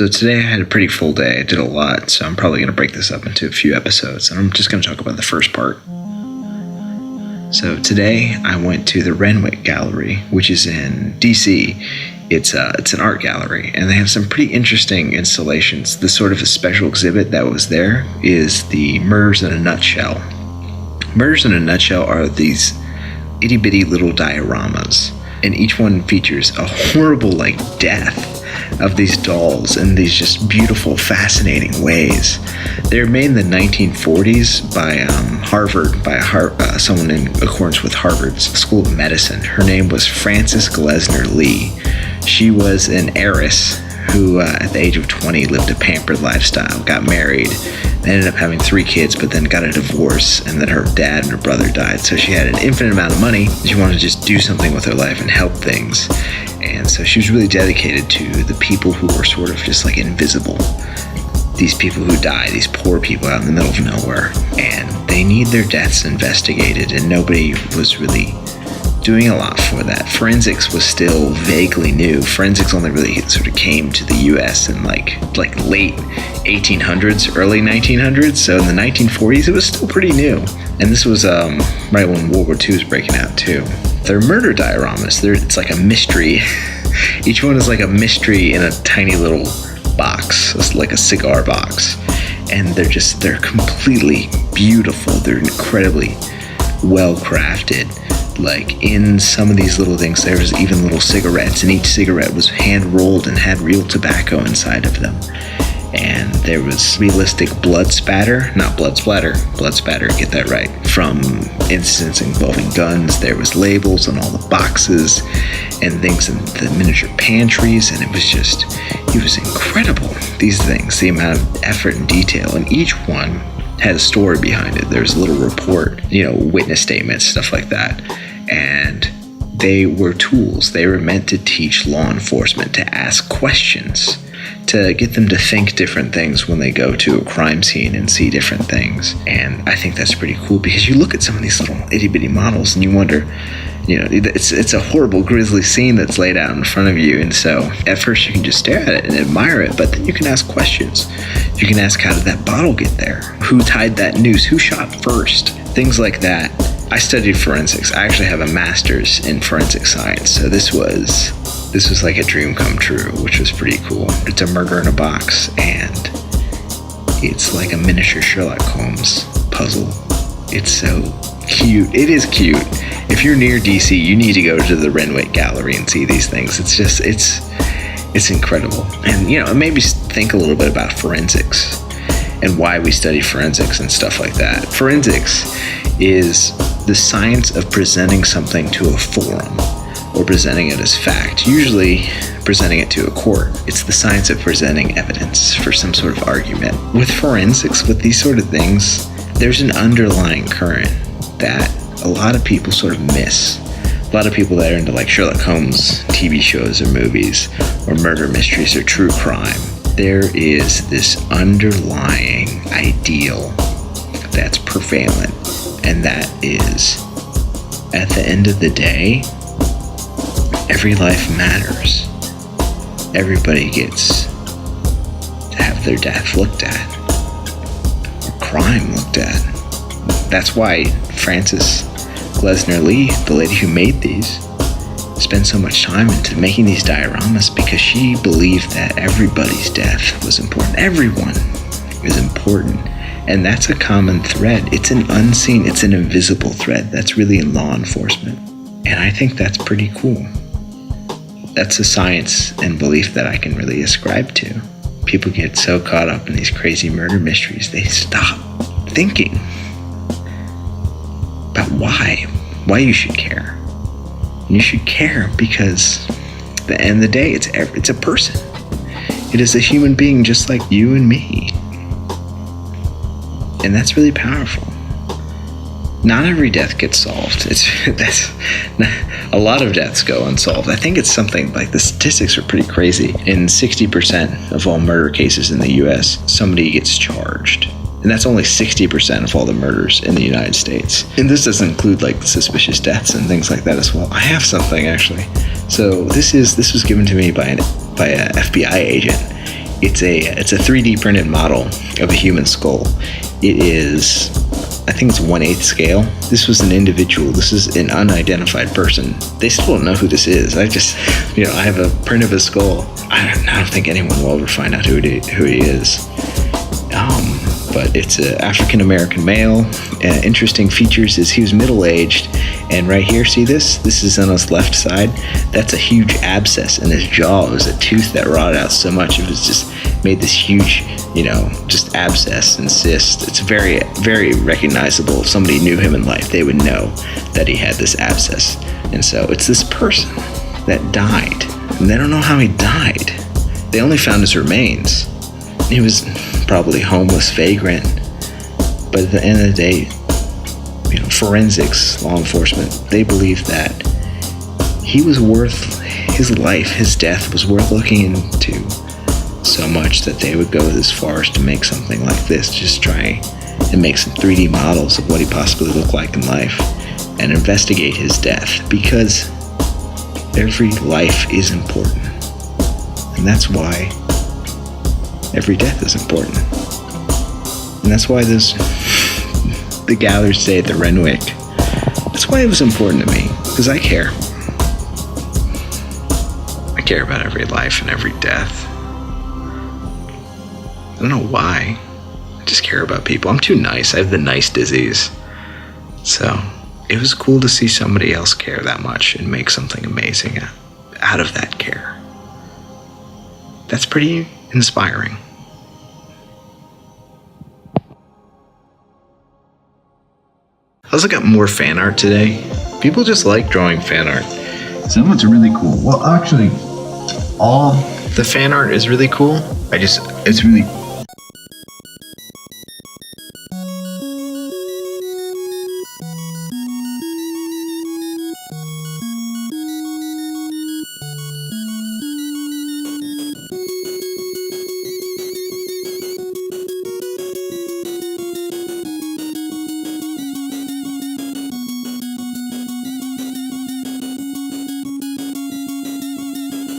So today I had a pretty full day. I did a lot, so I'm probably going to break this up into a few episodes, and I'm just going to talk about the first part. So today I went to the Renwick Gallery, which is in DC. It's an art gallery, and they have some pretty interesting installations. The sort of a special exhibit that was there is the Murders in a Nutshell. Murders in a Nutshell are these itty-bitty little dioramas, and each one features a horrible, death of these dolls in these just beautiful, fascinating ways. They were made in the 1940s by Harvard, by someone in accordance with Harvard's School of Medicine. Her name was Frances Glessner Lee. She was an heiress who, at the age of 20, lived a pampered lifestyle, got married, ended up having 3 kids, but then got a divorce, and then her dad and her brother died. So she had an infinite amount of money. She wanted to just do something with her life and help things. And so she was really dedicated to the people who were sort of just invisible. These people who die, these poor people out in the middle of nowhere. And they need their deaths investigated, and nobody was really doing a lot for that. Forensics was still vaguely new. Forensics only really sort of came to the US in late 1800s, early 1900s. So in the 1940s, it was still pretty new. And this was right when World War II was breaking out too. They're murder dioramas. It's like a mystery. Each one is like a mystery in a tiny little box. It's like a cigar box. And they're completely beautiful. They're incredibly well crafted. In some of these little things, there was even little cigarettes, and each cigarette was hand rolled and had real tobacco inside of them. And there was realistic blood spatter, get that right, from incidents involving guns. There was labels on all the boxes and things in the miniature pantries, and it was incredible, these things, the amount of effort and detail. And each one had a story behind it. There's a little report, witness statements, stuff like that. And they were tools. They were meant to teach law enforcement to ask questions, to get them to think different things when they go to a crime scene and see different things. And I think that's pretty cool, because you look at some of these little itty-bitty models and you wonder, it's a horrible, grisly scene that's laid out in front of you. And so at first you can just stare at it and admire it, but then you can ask questions. You can ask, how did that bottle get there? Who tied that noose? Who shot first? Things like that. I studied forensics. I actually have a master's in forensic science. So this was like a dream come true, which was pretty cool. It's a murder in a box, and it's like a miniature Sherlock Holmes puzzle. It's so cute. It is cute. If you're near DC, you need to go to the Renwick Gallery and see these things. It's incredible. And, it made me think a little bit about forensics and why we study forensics and stuff like that. Forensics is the science of presenting something to a forum, or presenting it as fact, usually presenting it to a court. It's the science of presenting evidence for some sort of argument. With forensics, with these sort of things, there's an underlying current that a lot of people sort of miss. A lot of people that are into Sherlock Holmes TV shows or movies, or murder mysteries or true crime, there is this underlying ideal that's prevalent, and that is, at the end of the day, every life matters. Everybody gets to have their death looked at, or crime looked at. That's why Frances Glessner Lee, the lady who made these, spent so much time into making these dioramas, because she believed that everybody's death was important. Everyone is important. And that's a common thread. It's an unseen, it's an invisible thread that's really in law enforcement. And I think that's pretty cool. That's a science and belief that I can really ascribe to. People get so caught up in these crazy murder mysteries, they stop thinking about why you should care. And you should care because at the end of the day, it's a person. It is a human being just like you and me. And that's really powerful. Not every death gets solved. A lot of deaths go unsolved. I think it's something the statistics are pretty crazy. In 60% of all murder cases in the US, somebody gets charged. And that's only 60% of all the murders in the United States. And this doesn't include suspicious deaths and things like that as well. I have something actually. So this was given to me by a FBI agent, It's a 3D printed model of a human skull. It is, I think it's 1/8 scale. This was an individual. This is an unidentified person. They still don't know who this is. I have a print of his skull. I don't think anyone will ever find out who he is. But it's an African-American male. Interesting features is he was middle-aged, and right here, see this? This is on his left side. That's a huge abscess in his jaw. It was a tooth that rotted out so much it was just made this huge, just abscess and cyst. It's very, very recognizable. If somebody knew him in life, they would know that he had this abscess. And so it's this person that died, and they don't know how he died. They only found his remains. He was probably homeless, vagrant, but at the end of the day, forensics, law enforcement, they believe that he was worth, his life, his death was worth looking into so much that they would go this far as to make something like this, just try and make some 3D models of what he possibly looked like in life and investigate his death, because every life is important, and that's why every death is important. And that's why the galleries stay at the Renwick. That's why it was important to me, because I care. I care about every life and every death. I don't know why. I just care about people. I'm too nice. I have the nice disease. So it was cool to see somebody else care that much and make something amazing out of that care. That's pretty inspiring. I also got more fan art today. People just like drawing fan art. Some of it's really cool. Well, actually, all the fan art is really cool. It's really